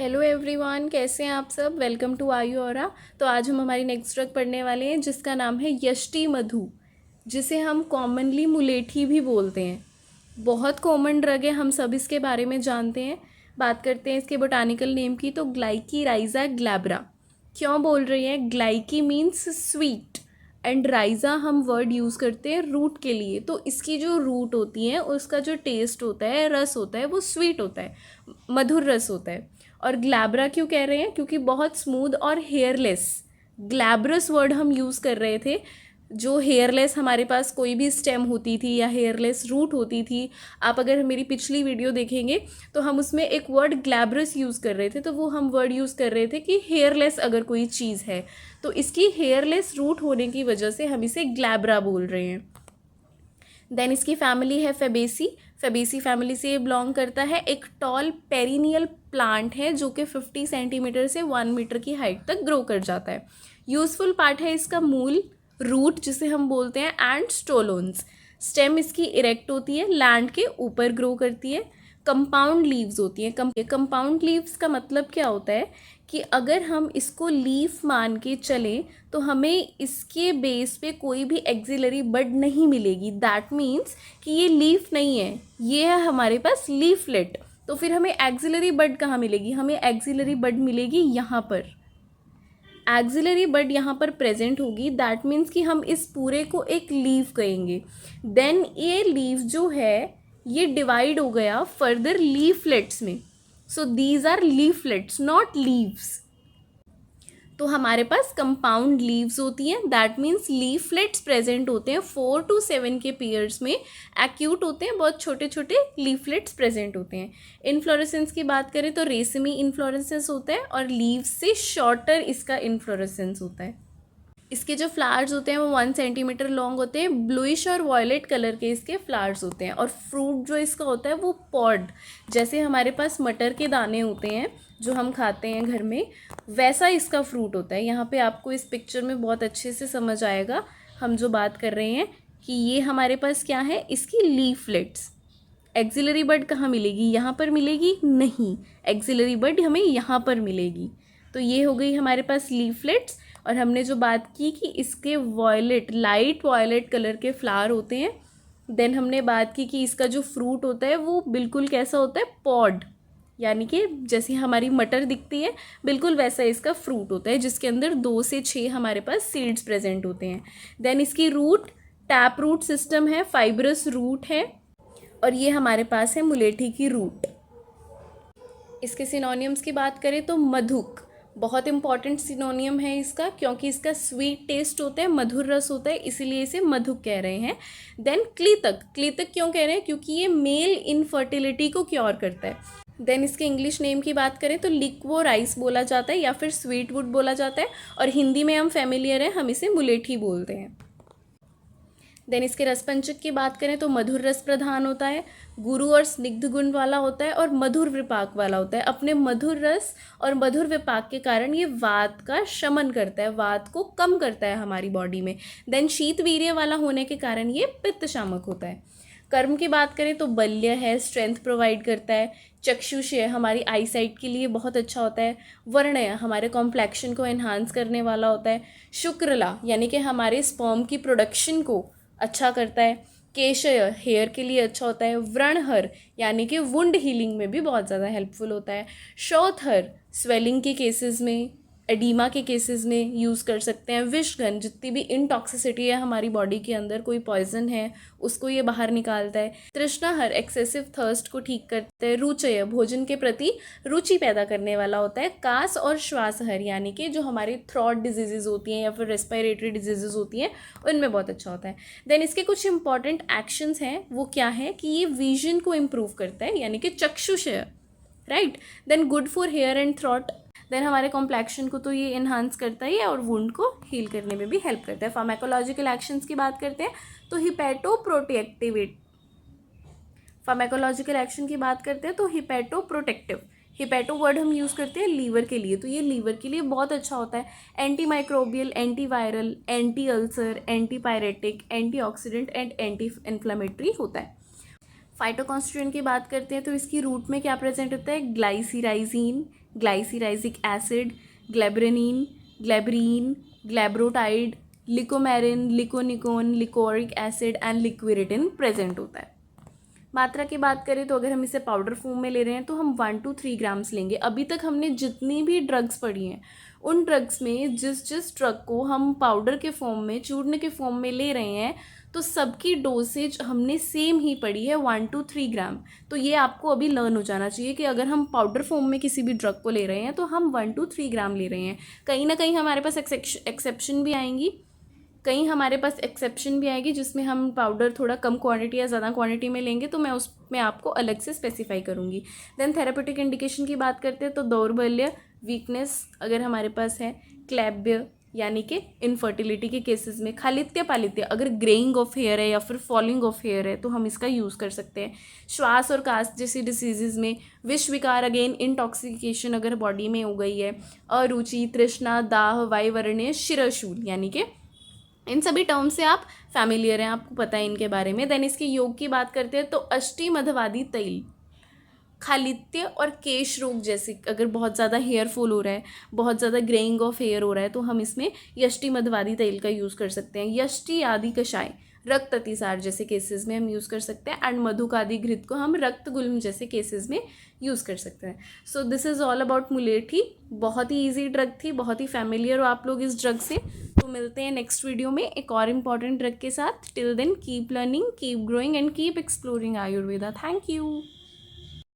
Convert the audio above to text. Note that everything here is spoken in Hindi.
हेलो एवरीवन, कैसे हैं आप सब। वेलकम टू आयु औरा। तो आज हम हमारी नेक्स्ट ड्रग पढ़ने वाले हैं जिसका नाम है यष्टि मधु, जिसे हम कॉमनली मुलेठी भी बोलते हैं। बहुत कॉमन ड्रग है, हम सब इसके बारे में जानते हैं। बात करते हैं इसके बोटानिकल नेम की, तो ग्लाइकीराइजा ग्लैब्रा। क्यों बोल रही है? ग्लाइकी मीन्स स्वीट एंड राइज़ा हम वर्ड यूज़ करते हैं रूट के लिए। तो इसकी जो रूट होती है उसका जो टेस्ट होता है, रस होता है, वो स्वीट होता है, मधुर रस होता है। और ग्लैब्रा क्यों कह रहे हैं? क्योंकि बहुत स्मूथ और हेयरलेस, ग्लैब्रस वर्ड हम यूज़ कर रहे थे। जो हेयरलेस हमारे पास कोई भी स्टेम होती थी या हेयरलेस रूट होती थी, आप अगर मेरी पिछली वीडियो देखेंगे तो हम उसमें एक वर्ड ग्लैब्रस यूज़ कर रहे थे। तो वो हम वर्ड यूज़ कर रहे थे कि हेयरलेस अगर कोई चीज़ है, तो इसकी हेयरलेस रूट होने की वजह से हम इसे ग्लैब्रा बोल रहे हैं। देन इसकी फैमिली है फेबेसी। फेबेसी फैमिली से ये बिलोंग करता है। एक टॉल पेरिनियल प्लांट है जो कि 50 सेंटीमीटर से 1 मीटर की हाइट तक ग्रो कर जाता है। यूजफुल पार्ट है इसका मूल, रूट जिसे हम बोलते हैं, एंड स्टोलोन्स। स्टेम इसकी इरेक्ट होती है, लैंड के ऊपर ग्रो करती है। कंपाउंड लीव्स होती हैं। कंपाउंड लीव्स का मतलब क्या होता है कि अगर हम इसको लीफ मान के चलें तो हमें इसके बेस पे कोई भी एक्सिलरी बड नहीं मिलेगी। दैट मीन्स कि ये लीफ नहीं है, ये है हमारे पास लीफलेट। तो फिर हमें एक्सिलरी बड कहाँ मिलेगी? हमें एक्सिलरी बड मिलेगी यहाँ पर। एक्सिलरी बड यहाँ पर प्रेजेंट होगी। दैट मीन्स कि हम इस पूरे को एक लीफ कहेंगे। देन ये लीफ जो है ये डिवाइड हो गया फर्दर लीफलेट्स में। So these are leaflets, not leaves. तो हमारे पास कंपाउंड लीव्स होती हैं। दैट मीन्स लीफलेट्स प्रेजेंट होते हैं 4 to 7 के पेयर्स में। एक्यूट होते हैं, बहुत छोटे छोटे लीफलेट्स प्रेजेंट होते हैं। इनफ्लोरेसेंस की बात करें तो रेशमी इनफ्लोरेसेंस होता है और लीव्स से शॉर्टर इसका इनफ्लोरेसेंस होता है। इसके जो फ्लावर्स होते हैं वो 1 सेंटीमीटर लॉन्ग होते हैं। ब्लूइश और वॉयलेट कलर के इसके फ्लावर्स होते हैं। और फ्रूट जो इसका होता है वो पॉड, जैसे हमारे पास मटर के दाने होते हैं जो हम खाते हैं घर में, वैसा इसका फ्रूट होता है। यहाँ पे आपको इस पिक्चर में बहुत अच्छे से समझ आएगा हम जो बात कर रहे हैं कि ये हमारे पास क्या है, इसकी लीफलेट्स। एक्सिलरी बड कहाँ मिलेगी? यहाँ पर मिलेगी नहीं, एक्सिलरी बड हमें यहाँ पर मिलेगी। तो ये हो गई हमारे पास लीफलेट्स। और हमने जो बात की कि इसके वॉयलेट, लाइट वॉयलेट कलर के फ्लावर होते हैं। देन हमने बात की कि इसका जो फ्रूट होता है वो बिल्कुल कैसा होता है, पॉड, यानी कि जैसे हमारी मटर दिखती है बिल्कुल वैसा इसका फ्रूट होता है, जिसके अंदर 2 से 6 हमारे पास सीड्स प्रेजेंट होते हैं। देन इसकी रूट टैप रूट सिस्टम है, फाइब्रस रूट है। और ये हमारे पास है मुलेठी की रूट। इसके सिनोनियम्स की बात करें तो मधुक बहुत इंपॉर्टेंट सिनोनियम है इसका, क्योंकि इसका स्वीट टेस्ट होता है, मधुर रस होता है, इसीलिए इसे मधुक कह रहे हैं। देन क्लीतक, क्लीतक क्यों कह रहे हैं? क्योंकि ये मेल इनफर्टिलिटी को क्योर करता है। देन इसके इंग्लिश नेम की बात करें तो लिक्वो राइस बोला जाता है या फिर स्वीट वुड बोला जाता है। और हिंदी में हम फेमिलियर हैं, हम इसे मुलेठी बोलते हैं। देन इसके रसपंचक की बात करें तो मधुर रस प्रधान होता है, गुरु और स्निग्ध गुण वाला होता है, और मधुर विपाक वाला होता है। अपने मधुर रस और मधुर विपाक के कारण ये वात का शमन करता है, वात को कम करता है हमारी बॉडी में। देन शीत वीर्य वाला होने के कारण ये पित्त शामक होता है। कर्म की बात करें तो बल्य है, स्ट्रेंथ प्रोवाइड करता है। चक्षुषय हमारी आई साइट के लिए बहुत अच्छा होता है। वर्णय हमारे कॉम्प्लेक्शन को एनहांस करने वाला होता है। शुक्रला यानी कि हमारे स्पर्म की प्रोडक्शन को अच्छा करता है। केशय हेयर के लिए अच्छा होता है। व्रणहर यानी कि वुंड हीलिंग में भी बहुत ज़्यादा हेल्पफुल होता है। शोथहर स्वेलिंग के केसेस में, एडीमा के केसेस में यूज़ कर सकते हैं। विषघन जितनी भी इनटॉक्सिसिटी है हमारी बॉडी के अंदर, कोई पॉइजन है उसको ये बाहर निकालता है। तृष्णाहर एक्सेसिव थर्स्ट को ठीक करता है। रुचय भोजन के प्रति रुचि पैदा करने वाला होता है। कास और श्वासहर यानी कि जो हमारी थ्रॉट डिजीजेज होती हैं या फिर रेस्पिरेटरी डिजीजेज होती हैं उनमें बहुत अच्छा होता है। देन इसके कुछ इंपॉर्टेंट एक्शंस हैं, वो क्या है कि ये विजन को इम्प्रूव करता है यानी कि चक्षुषय, right. Then good for hair and throat. Then हमारे कॉम्प्लेक्शन को तो ये इन्हांस करता ही है और वुंड को हील करने में भी हेल्प करता है। फार्माकोलॉजिकल एक्शंस की बात करते हैं तो हिपैटोप्रोटेक्टिवेट, फार्माकोलॉजिकल एक्शन की बात करते हैं तो हिपैटोप्रोटेक्टिव, हिपैटो वर्ड हम यूज़ करते हैं लीवर के लिए, तो ये लीवर के लिए बहुत अच्छा होता है। Anti microbial, anti viral, anti ulcer, anti pyretic, anti oxidant and anti inflammatory होता है। फाइटोकॉन्स्टिट्यूएंट की बात करते हैं तो इसकी रूट में क्या प्रेजेंट होता है? ग्लाइसिराइजीन, ग्लाइसिराइजिक एसिड, ग्लेब्रेनिन, ग्लेब्रीन, ग्लेब्रोटाइड, लिकोमेरिन, लिकोनिकोन, लिकोरिक एसिड एंड लिक्विरिटिन प्रेजेंट होता है। मात्रा की बात करें तो अगर हम इसे पाउडर फॉर्म में ले रहे हैं तो हम 1 to 3 ग्राम्स लेंगे। अभी तक हमने जितनी भी ड्रग्स पढ़ी हैं उन ड्रग्स में जिस जिस ड्रग को हम पाउडर के फॉर्म में, चूर्ण के फॉर्म में ले रहे हैं, तो सबकी डोसेज हमने सेम ही पढ़ी है 1 to 3 ग्राम। तो ये आपको अभी लर्न हो जाना चाहिए कि अगर हम पाउडर फॉर्म में किसी भी ड्रग को ले रहे हैं तो हम 1 to 3 ग्राम ले रहे हैं। कहीं ना कहीं हमारे पास एक्सेप्शन भी आएंगी, कहीं हमारे पास एक्सेप्शन भी आएगी जिसमें हम पाउडर थोड़ा कम क्वांटिटी या ज़्यादा क्वांटिटी में लेंगे, तो मैं उसमें आपको अलग से स्पेसिफाई करूँगी। देन थेरेपेटिक इंडिकेशन की बात करते हैं तो दौर्बल्य, वीकनेस अगर हमारे पास है, क्लैब्य यानी कि इनफर्टिलिटी के केसेस में, खालित्य पालित्य अगर ग्रेइंग ऑफ हेयर है या फिर फॉलिंग ऑफ हेयर है तो हम इसका यूज़ कर सकते हैं। श्वास और कास्ट जैसी डिसीजेज़ में, विष विकार अगेन इंटॉक्सिकेशन अगर बॉडी में हो गई है, अरुचि, तृष्णा, दाह, वायुवर्ण्य, शिरशूल, यानी कि इन सभी टर्म से आप फैमिलियर हैं, आपको पता है इनके बारे में। देन इसके योग की बात करते हैं तो अष्टमध्वादी तैल, खालित्य और केश रोग जैसे अगर बहुत ज़्यादा हेयर फॉल हो रहा है, बहुत ज़्यादा ग्रेइंग ऑफ हेयर हो रहा है तो हम इसमें यष्टिमध्वादी तैल का यूज़ कर सकते हैं। यष्टि आदि कषाय, रक्त अतिसार जैसे केसेस में हम यूज़ कर सकते हैं। एंड मधुकादि घृत को हम रक्त गुल्म जैसे केसेस में यूज़ कर सकते हैं। So this is all about mulethi. बहुत ही ईजी ड्रग थी, बहुत ही फैमिलियर हो आप लोग इस ड्रग से। तो मिलते हैं नेक्स्ट वीडियो में एक और इम्पॉर्टेंट ड्रग के साथ। Till then keep learning, keep growing and keep exploring Ayurveda. Thank you.